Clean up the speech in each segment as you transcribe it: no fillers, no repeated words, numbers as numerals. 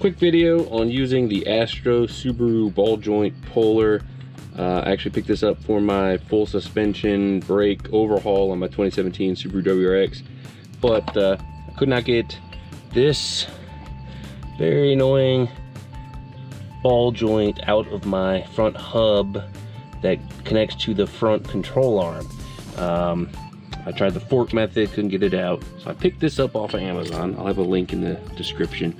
quick video on using the Astro Subaru ball joint puller. I actually picked this up for my full suspension brake overhaul on my 2017 Subaru WRX, but I could not get this very annoying ball joint out of my front hub that connects to the front control arm. I tried the fork method, couldn't get it out, so I picked this up off of Amazon. I'll have a link in the description.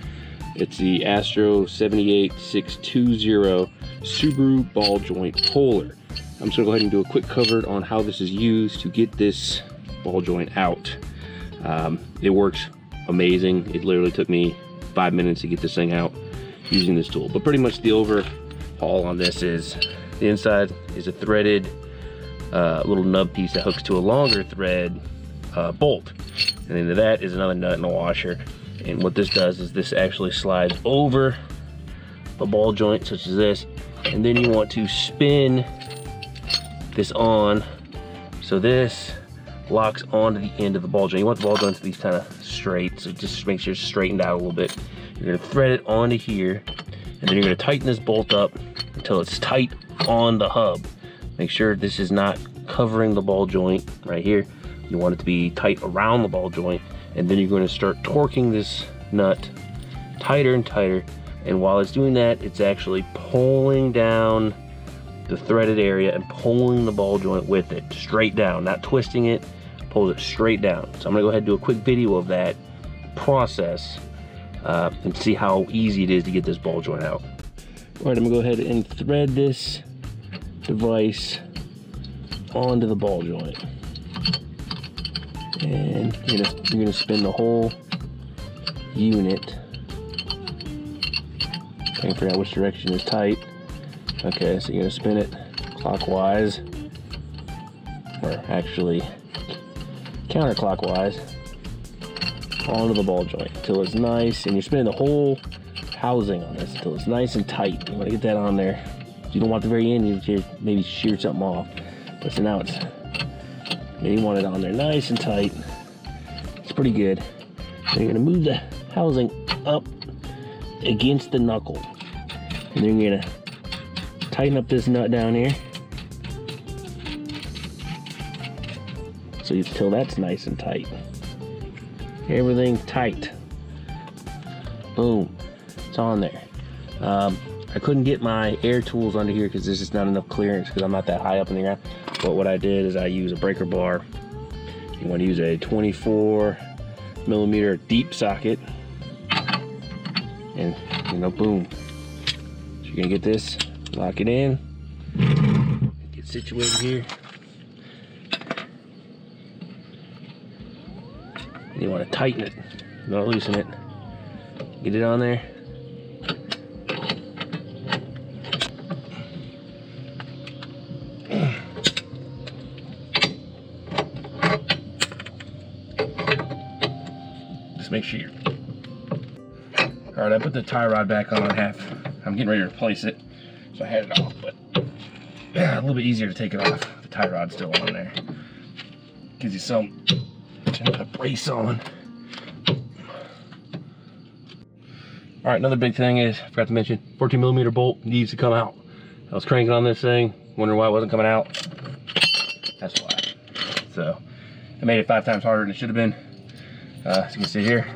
It's the Astro 78620 Subaru ball joint puller. I'm just gonna go ahead and do a quick cover on how this is used to get this ball joint out. It works amazing. It literally took me 5 minutes to get this thing out using this tool. But pretty much the overhaul on this is the inside is a threaded little nub piece that hooks to a longer thread bolt, and into that is another nut and a washer. And what this does is this actually slides over a ball joint such as this, and then you want to spin this on so this locks onto the end of the ball joint. You want the ball joint to be kind of straight, so just make sure it's straightened out a little bit. You're going to thread it onto here, and then you're going to tighten this bolt up until it's tight on the hub. Make sure this is not covering the ball joint right here. You want it to be tight around the ball joint, and then you're going to start torquing this nut tighter and tighter. And while it's doing that, it's actually pulling down the threaded area and pulling the ball joint with it straight down, not twisting it, pulls it straight down. So I'm gonna go ahead and do a quick video of that process and see how easy it is to get this ball joint out. All right, I'm gonna go ahead and thread this device onto the ball joint, and you're gonna spin the whole unit. Trying to figure out which direction is tight. Okay, so you're gonna spin it clockwise, or actually counterclockwise, onto the ball joint until it's nice, and you're spinning the whole housing on this until it's nice and tight. You want to get that on there. You don't want the very end, you just maybe shear something off. But so now you want it on there nice and tight. It's pretty good. So you're gonna move the housing up against the knuckle, and then you're gonna tighten up this nut down here so until that's nice and tight. Everything tight. Boom, it's on there. I couldn't get my air tools under here because there's just not enough clearance because I'm not that high up in the ground. But what I did is I use a breaker bar. You want to use a 24mm deep socket, and boom. So you're gonna get this, lock it in, get situated here. And you want to tighten it, not loosen it. Get it on there. Just make sure you're... All right, I put the tie rod back on I'm getting ready to replace it, so I had it off, but a little bit easier to take it off. The tie rod's still on there. Gives you some a brace on. All right, another big thing is, I forgot to mention, 14mm bolt needs to come out. I was cranking on this thing, wondering why it wasn't coming out. That's why. So, I made it 5 times harder than it should have been. As you can see here.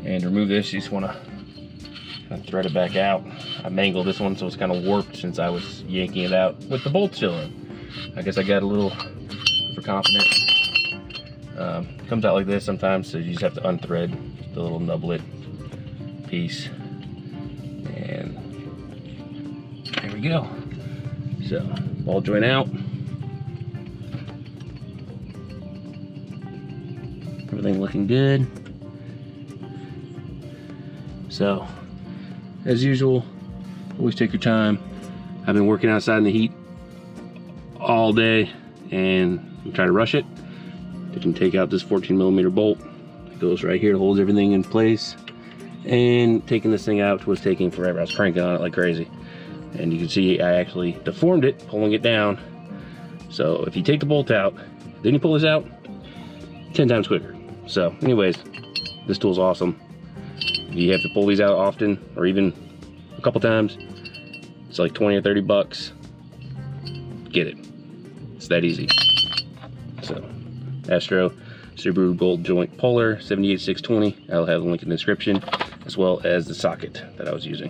And to remove this, you just want to thread it back out. I mangled this one so it's kind of warped since I was yanking it out with the bolt still in. I guess I got a little overconfident. Comes out like this sometimes, so you just have to unthread the little nublet piece. And there we go. So, ball joint out. Everything looking good. So, as usual, always take your time. I've been working outside in the heat all day, and I'm trying to rush it. You can take out this 14mm bolt. It goes right here, holds everything in place. And taking this thing out was taking forever. I was cranking on it like crazy. And you can see I actually deformed it, pulling it down. So if you take the bolt out, then you pull this out, 10 times quicker. So anyways, this tool's awesome. If you have to pull these out often, or even a couple times, it's like 20 or 30 bucks. Get it. It's that easy. So, Astro Subaru bolt joint puller 78620. I'll have the link in the description, as well as the socket that I was using.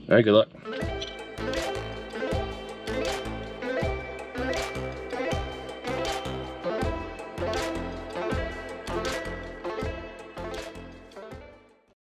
All right, good luck.